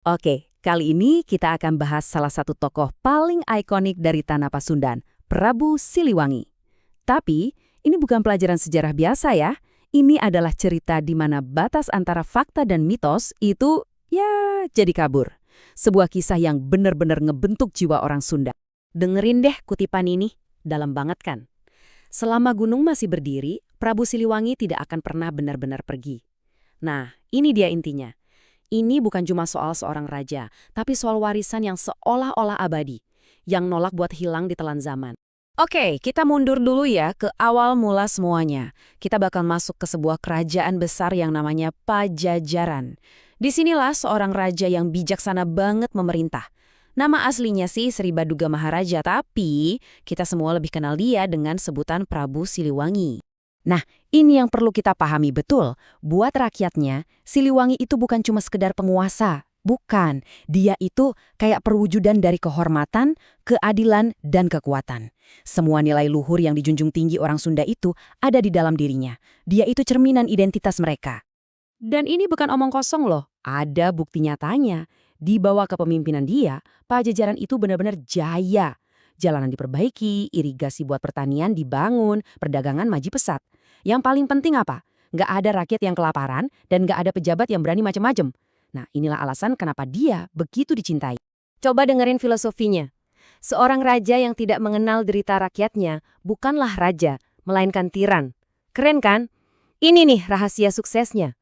Oke, kali ini kita akan bahas salah satu tokoh paling ikonik dari Tanah Pasundan, Prabu Siliwangi. Tapi, ini bukan pelajaran sejarah biasa ya. Ini adalah cerita di mana batas antara fakta dan mitos itu, ya, jadi kabur. Sebuah kisah yang benar-benar ngebentuk jiwa orang Sunda. Dengerin deh kutipan ini, dalam banget kan? Selama gunung masih berdiri, Prabu Siliwangi tidak akan pernah benar-benar pergi. Nah, ini dia intinya. Ini bukan cuma soal seorang raja, tapi soal warisan yang seolah-olah abadi, yang nolak buat hilang di telan zaman. Oke, kita mundur dulu ya ke awal mula semuanya. Kita bakal masuk ke sebuah kerajaan besar yang namanya Pajajaran. Disinilah seorang raja yang bijaksana banget memerintah. Nama aslinya sih Sri Baduga Maharaja, tapi kita semua lebih kenal dia dengan sebutan Prabu Siliwangi. Nah, ini yang perlu kita pahami betul. Buat rakyatnya, Siliwangi itu bukan cuma sekedar penguasa. Bukan, dia itu kayak perwujudan dari kehormatan, keadilan, dan kekuatan. Semua nilai luhur yang dijunjung tinggi orang Sunda itu ada di dalam dirinya. Dia itu cerminan identitas mereka. Dan ini bukan omong kosong loh, ada bukti nyatanya. Di bawah kepemimpinan dia, Pajajaran itu benar-benar jaya. Jalanan diperbaiki, irigasi buat pertanian dibangun, perdagangan maju pesat. Yang paling penting apa? Nggak ada rakyat yang kelaparan dan nggak ada pejabat yang berani macam-macam. Nah, inilah alasan kenapa dia begitu dicintai. Coba dengerin filosofinya. Seorang raja yang tidak mengenal derita rakyatnya bukanlah raja, melainkan tiran. Keren kan? Ini nih rahasia suksesnya.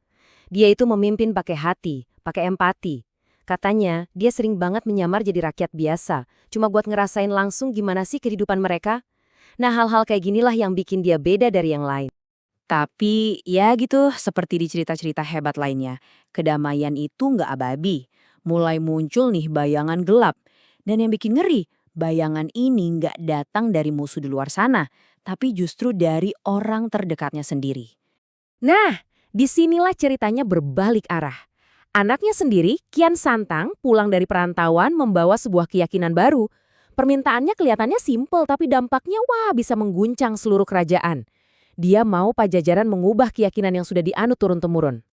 Dia itu memimpin pakai hati, pakai empati. Katanya, dia sering banget menyamar jadi rakyat biasa, cuma buat ngerasain langsung gimana sih kehidupan mereka. Nah, hal-hal kayak ginilah yang bikin dia beda dari yang lain. Tapi, ya gitu, seperti di cerita-cerita hebat lainnya, kedamaian itu nggak abadi. Mulai muncul nih bayangan gelap. Dan yang bikin ngeri, bayangan ini nggak datang dari musuh di luar sana, tapi justru dari orang terdekatnya sendiri. Nah, disinilah ceritanya berbalik arah. Anaknya sendiri, Kian Santang, pulang dari perantauan membawa sebuah keyakinan baru. Permintaannya kelihatannya simpel, tapi dampaknya wah bisa mengguncang seluruh kerajaan. Dia mau Pajajaran mengubah keyakinan yang sudah dianut turun-temurun.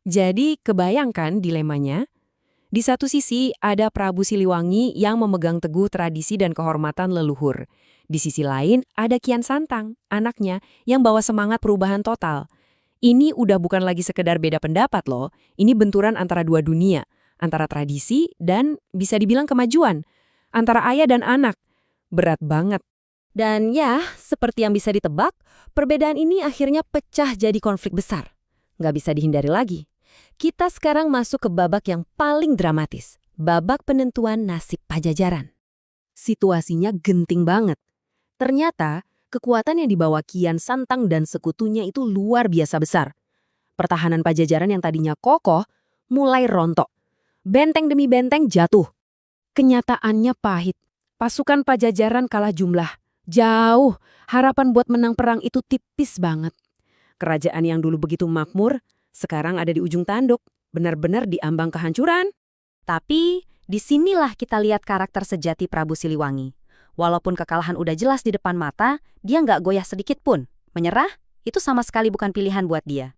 Jadi, kebayangkan dilemanya? Di satu sisi, ada Prabu Siliwangi yang memegang teguh tradisi dan kehormatan leluhur. Di sisi lain, ada Kian Santang, anaknya, yang bawa semangat perubahan total. Ini udah bukan lagi sekedar beda pendapat loh, ini benturan antara dua dunia, antara tradisi dan bisa dibilang kemajuan, antara ayah dan anak. Berat banget. Dan ya, seperti yang bisa ditebak, perbedaan ini akhirnya pecah jadi konflik besar. Nggak bisa dihindari lagi. Kita sekarang masuk ke babak yang paling dramatis, babak penentuan nasib Pajajaran. Situasinya genting banget. Ternyata, kekuatan yang dibawa Kian Santang dan sekutunya itu luar biasa besar. Pertahanan Pajajaran yang tadinya kokoh mulai rontok. Benteng demi benteng jatuh. Kenyataannya pahit. Pasukan Pajajaran kalah jumlah. Jauh. Harapan buat menang perang itu tipis banget. Kerajaan yang dulu begitu makmur, sekarang ada di ujung tanduk. Benar-benar diambang kehancuran. Tapi, disinilah kita lihat karakter sejati Prabu Siliwangi. Walaupun kekalahan udah jelas di depan mata, dia nggak goyah sedikit pun. Menyerah, itu sama sekali bukan pilihan buat dia.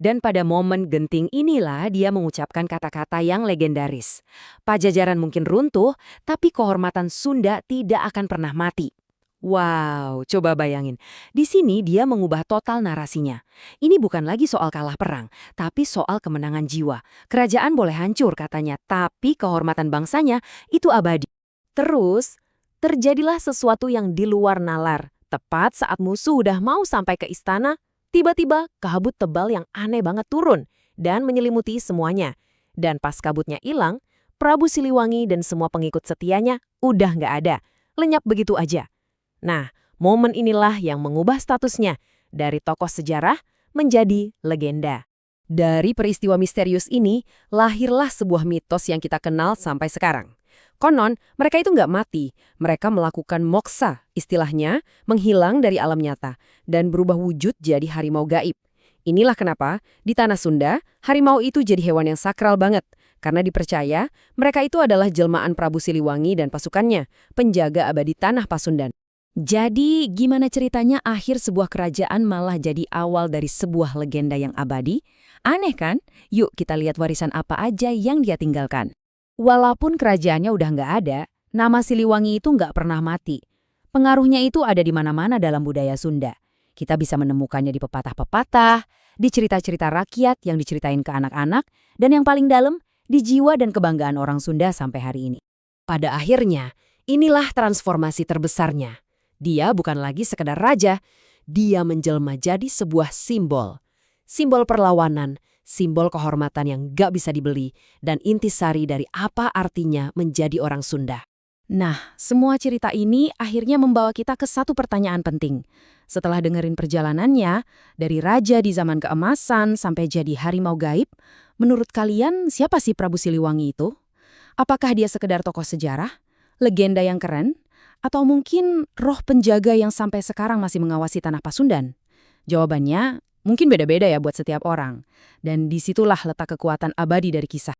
Dan pada momen genting inilah dia mengucapkan kata-kata yang legendaris. Pajajaran mungkin runtuh, tapi kehormatan Sunda tidak akan pernah mati. Wow, coba bayangin. Di sini dia mengubah total narasinya. Ini bukan lagi soal kalah perang, tapi soal kemenangan jiwa. Kerajaan boleh hancur katanya, tapi kehormatan bangsanya itu abadi. Terus, terjadilah sesuatu yang di luar nalar. Tepat saat musuh udah mau sampai ke istana, tiba-tiba kabut tebal yang aneh banget turun dan menyelimuti semuanya. Dan pas kabutnya hilang, Prabu Siliwangi dan semua pengikut setianya udah nggak ada. Lenyap begitu aja. Nah, momen inilah yang mengubah statusnya dari tokoh sejarah menjadi legenda. Dari peristiwa misterius ini, lahirlah sebuah mitos yang kita kenal sampai sekarang. Konon, mereka itu nggak mati. Mereka melakukan moksa, istilahnya menghilang dari alam nyata, dan berubah wujud jadi harimau gaib. Inilah kenapa, di Tanah Sunda, harimau itu jadi hewan yang sakral banget. Karena dipercaya, mereka itu adalah jelmaan Prabu Siliwangi dan pasukannya, penjaga abadi Tanah Pasundan. Jadi, gimana ceritanya akhir sebuah kerajaan malah jadi awal dari sebuah legenda yang abadi? Aneh kan? Yuk kita lihat warisan apa aja yang dia tinggalkan. Walaupun kerajaannya udah nggak ada, nama Siliwangi itu nggak pernah mati. Pengaruhnya itu ada di mana-mana dalam budaya Sunda. Kita bisa menemukannya di pepatah-pepatah, di cerita-cerita rakyat yang diceritain ke anak-anak, dan yang paling dalam, di jiwa dan kebanggaan orang Sunda sampai hari ini. Pada akhirnya, inilah transformasi terbesarnya. Dia bukan lagi sekedar raja, dia menjelma jadi sebuah simbol. Simbol perlawanan, simbol kehormatan yang gak bisa dibeli, dan intisari dari apa artinya menjadi orang Sunda. Nah, semua cerita ini akhirnya membawa kita ke satu pertanyaan penting. Setelah dengerin perjalanannya, dari raja di zaman keemasan sampai jadi harimau gaib, menurut kalian siapa sih Prabu Siliwangi itu? Apakah dia sekedar tokoh sejarah, legenda yang keren, atau mungkin roh penjaga yang sampai sekarang masih mengawasi tanah Pasundan? Jawabannya mungkin beda-beda ya buat setiap orang. Dan disitulah letak kekuatan abadi dari kisah.